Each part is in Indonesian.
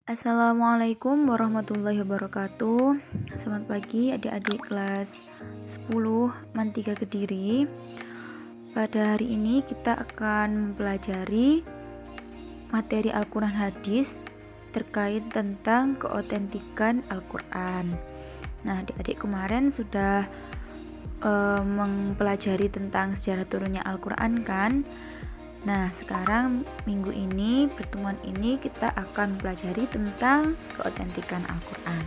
Assalamualaikum warahmatullahi wabarakatuh. Selamat pagi adik-adik kelas 10 MAN 3 Kediri. Pada hari ini kita akan mempelajari materi Al-Quran hadis terkait tentang keotentikan Al-Quran. Nah, adik-adik kemarin sudah mempelajari tentang sejarah turunnya Al-Quran kan? Nah, sekarang minggu ini, pertemuan ini kita akan mempelajari tentang keotentikan Al-Quran.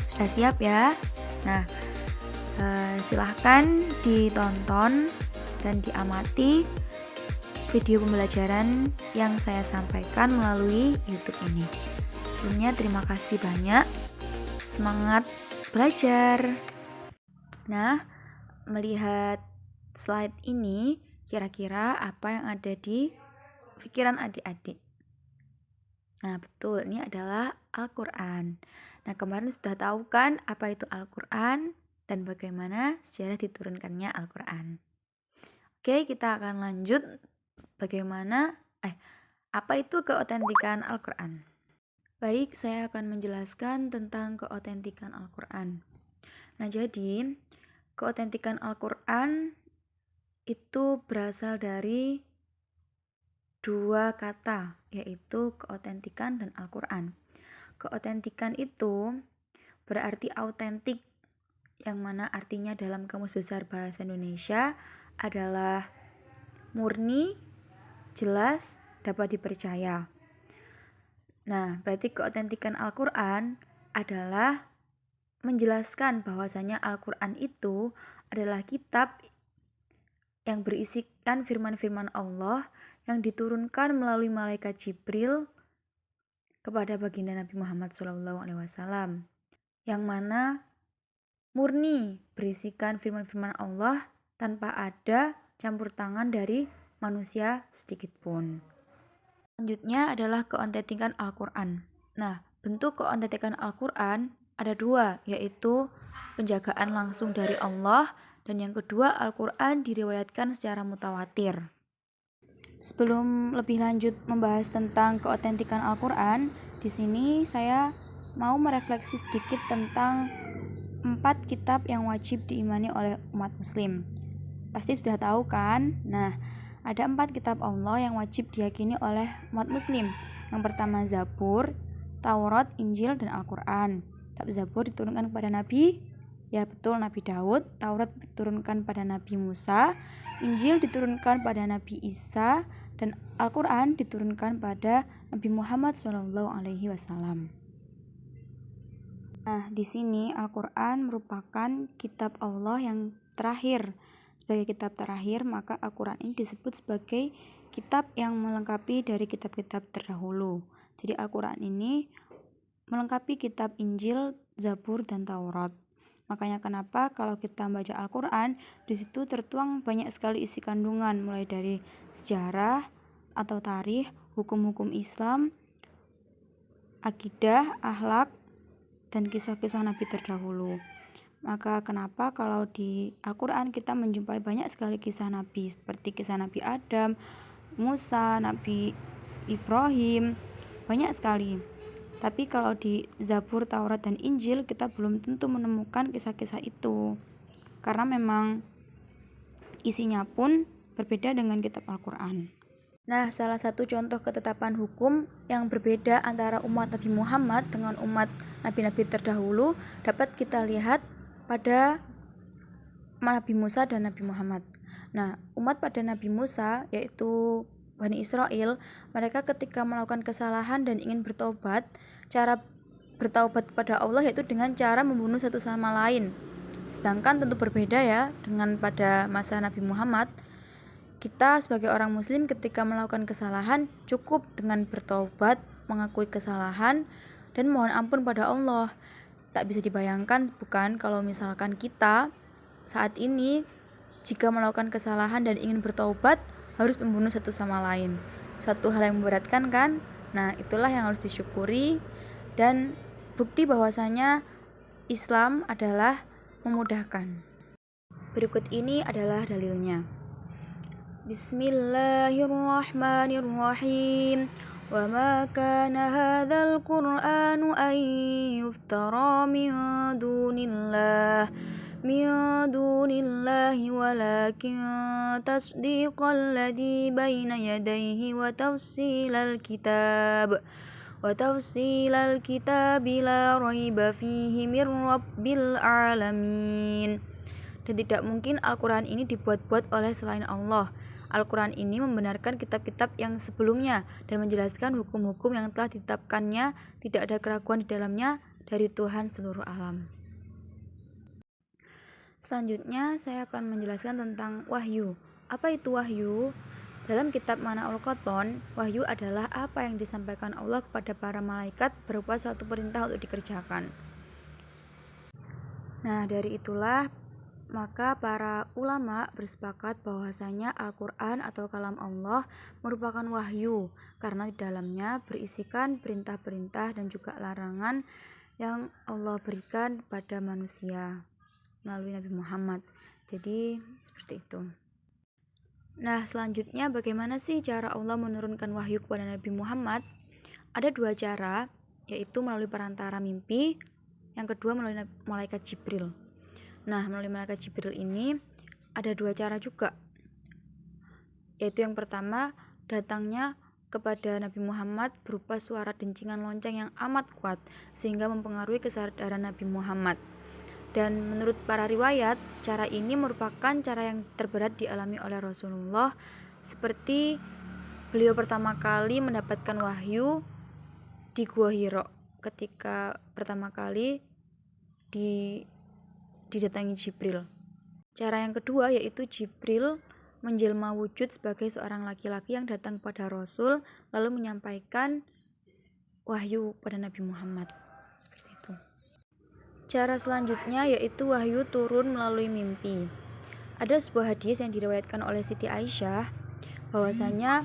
Sudah siap ya? Nah, silahkan ditonton dan diamati video pembelajaran yang saya sampaikan melalui YouTube ini. Sebelumnya terima kasih banyak. Semangat belajar. Nah, melihat slide ini, kira-kira apa yang ada di pikiran adik-adik? Nah, betul, ini adalah Al-Quran. Nah, kemarin sudah tahu kan apa itu Al-Quran dan bagaimana sejarah diturunkannya Al-Quran. Oke, kita akan lanjut apa itu keotentikan Al-Quran. Baik, saya akan menjelaskan tentang keotentikan Al-Quran. Nah, jadi keotentikan Al-Quran itu berasal dari dua kata, yaitu keotentikan dan Al-Quran. Keotentikan itu berarti autentik, yang mana artinya dalam Kamus Besar Bahasa Indonesia adalah murni, jelas, dapat dipercaya. Nah, berarti keotentikan Al-Quran adalah menjelaskan bahwasanya Al-Quran itu adalah kitab yang berisikan firman-firman Allah yang diturunkan melalui malaikat Jibril kepada baginda Nabi Muhammad SAW, yang mana murni berisikan firman-firman Allah tanpa ada campur tangan dari manusia sedikit pun. Selanjutnya adalah keotentikan Al-Quran. Nah, bentuk keotentikan Al-Quran ada dua, yaitu penjagaan langsung dari Allah, dan yang kedua, Al-Quran diriwayatkan secara mutawatir. Sebelum lebih lanjut membahas tentang keotentikan Al-Quran, di sini saya mau merefleksi sedikit tentang 4 kitab yang wajib diimani oleh umat muslim. Pasti sudah tahu kan? Nah, ada 4 kitab Allah yang wajib diyakini oleh umat muslim. Yang pertama Zabur, Taurat, Injil, dan Al-Quran. Kitab Zabur diturunkan kepada Nabi Daud. Taurat diturunkan pada Nabi Musa, Injil diturunkan pada Nabi Isa, dan Al-Quran diturunkan pada Nabi Muhammad SAW. Nah, di sini Al-Quran merupakan kitab Allah yang terakhir. Sebagai kitab terakhir, maka Al-Quran ini disebut sebagai kitab yang melengkapi dari kitab-kitab terdahulu. Jadi Al-Quran ini melengkapi kitab Injil, Zabur, dan Taurat. Makanya kenapa kalau kita membaca Al-Quran, di situ tertuang banyak sekali isi kandungan, mulai dari sejarah atau tarikh, hukum-hukum Islam, akidah, akhlak, dan kisah-kisah Nabi terdahulu. Maka kenapa kalau di Al-Quran kita menjumpai banyak sekali kisah Nabi, seperti kisah Nabi Adam, Musa, Nabi Ibrahim, banyak sekali. Tapi kalau di Zabur, Taurat, dan Injil kita belum tentu menemukan kisah-kisah itu, karena memang isinya pun berbeda dengan kitab Al-Quran. Nah, salah satu contoh ketetapan hukum yang berbeda antara umat Nabi Muhammad dengan umat nabi-nabi terdahulu dapat kita lihat pada Nabi Musa dan Nabi Muhammad. Nah, umat pada Nabi Musa, yaitu Bani Israel, mereka ketika melakukan kesalahan dan ingin bertobat, cara bertaubat kepada Allah yaitu dengan cara membunuh satu sama lain. Sedangkan tentu berbeda ya dengan pada masa Nabi Muhammad. Kita sebagai orang muslim ketika melakukan kesalahan cukup dengan bertaubat, mengakui kesalahan, dan mohon ampun pada Allah. Tak bisa dibayangkan bukan kalau misalkan kita saat ini jika melakukan kesalahan dan ingin bertaubat harus membunuh satu sama lain. Satu hal yang memberatkan kan? Nah, itulah yang harus disyukuri dan bukti bahwasanya Islam adalah memudahkan. Berikut ini adalah dalilnya. Bismillahirrahmanirrahim. وما كان هذا القرآن أن يفترى من دون الله ولكن تصديق الذي بين يديه وتفصيل الكتاب لا ريب فيه من رب العالمين. Dan tidak mungkin Al-Quran ini dibuat-buat oleh selain Allah. Al-Quran ini membenarkan kitab-kitab yang sebelumnya dan menjelaskan hukum-hukum yang telah ditetapkannya, tidak ada keraguan di dalamnya dari Tuhan seluruh alam. Selanjutnya saya akan menjelaskan tentang wahyu. Apa itu wahyu? Dalam kitab Mana'ul Qoton, wahyu adalah apa yang disampaikan Allah kepada para malaikat berupa suatu perintah untuk dikerjakan. Nah, dari itulah maka para ulama bersepakat bahwasanya Al-Quran atau kalam Allah merupakan wahyu karena di dalamnya berisikan perintah-perintah dan juga larangan yang Allah berikan pada manusia melalui Nabi Muhammad. Jadi seperti itu. Nah, selanjutnya bagaimana sih cara Allah menurunkan wahyu kepada Nabi Muhammad? Ada dua cara, yaitu melalui perantara mimpi, yang kedua melalui malaikat Jibril. Nah, melalui malaikat Jibril ini ada dua cara juga, yaitu yang pertama datangnya kepada Nabi Muhammad berupa suara dencingan lonceng yang amat kuat sehingga mempengaruhi kesadaran Nabi Muhammad. Dan menurut para riwayat, cara ini merupakan cara yang terberat dialami oleh Rasulullah, seperti beliau pertama kali mendapatkan wahyu di Gua Hira ketika pertama kali didatangi Jibril. Cara yang kedua yaitu Jibril menjelma wujud sebagai seorang laki-laki yang datang kepada Rasul lalu menyampaikan wahyu pada Nabi Muhammad. Seperti itu. Cara selanjutnya yaitu wahyu turun melalui mimpi. Ada sebuah hadis yang diriwayatkan oleh Siti Aisyah bahwasanya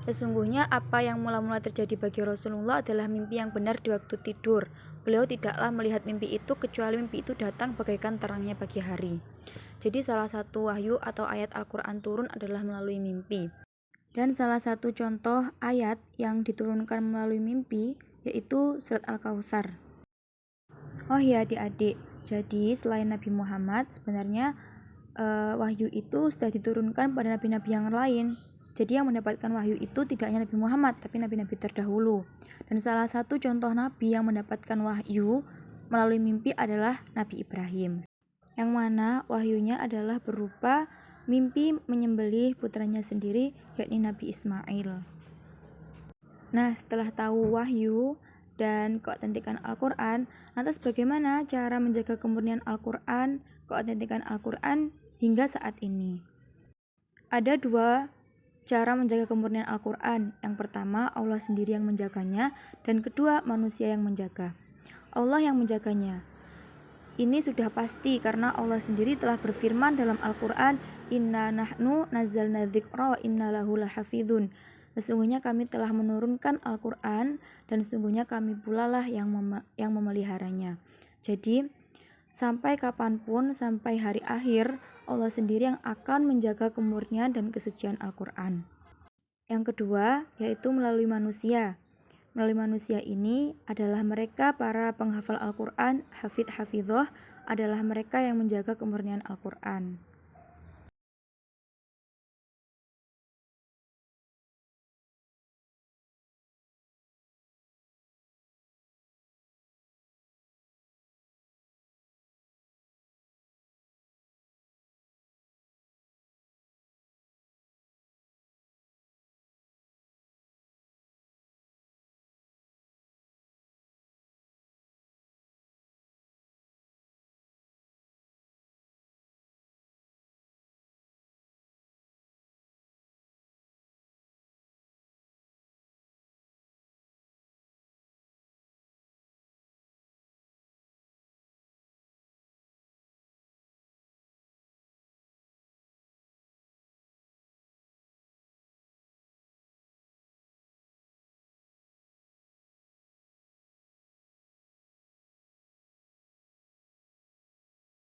sesungguhnya apa yang mula-mula terjadi bagi Rasulullah adalah mimpi yang benar di waktu tidur. Beliau tidaklah melihat mimpi itu kecuali mimpi itu datang bagaikan terangnya pagi hari. Jadi salah satu wahyu atau ayat Al-Quran turun adalah melalui mimpi. Dan salah satu contoh ayat yang diturunkan melalui mimpi yaitu surat Al-Kautsar. Oh iya adik-adik, jadi selain Nabi Muhammad sebenarnya wahyu itu sudah diturunkan pada nabi-nabi yang lain. Jadi yang mendapatkan wahyu itu tidak hanya Nabi Muhammad, tapi nabi-nabi terdahulu. Dan salah satu contoh nabi yang mendapatkan wahyu melalui mimpi adalah Nabi Ibrahim. Yang mana wahyunya adalah berupa mimpi menyembelih putranya sendiri, yakni Nabi Ismail. Nah, setelah tahu wahyu dan keautentikan Al-Quran, lantas bagaimana cara menjaga kemurnian Al-Quran, keautentikan Al-Quran hingga saat ini? Ada dua cara menjaga kemurnian Al-Quran. Yang pertama, Allah sendiri yang menjaganya, dan kedua, manusia yang menjaga. Allah yang menjaganya. Ini sudah pasti karena Allah sendiri telah berfirman dalam Al-Quran, Inna nahnu nazzalna dzikra wa inna lahu lahafidhun. Sesungguhnya kami telah menurunkan Al-Quran dan sesungguhnya kami pula lah yang memeliharanya. Jadi, sampai kapanpun, sampai hari akhir, Allah sendiri yang akan menjaga kemurnian dan kesucian Al-Quran. Yang kedua, yaitu melalui manusia. Melalui manusia ini adalah mereka para penghafal Al-Quran, hafidh-hafidhoh, adalah mereka yang menjaga kemurnian Al-Quran.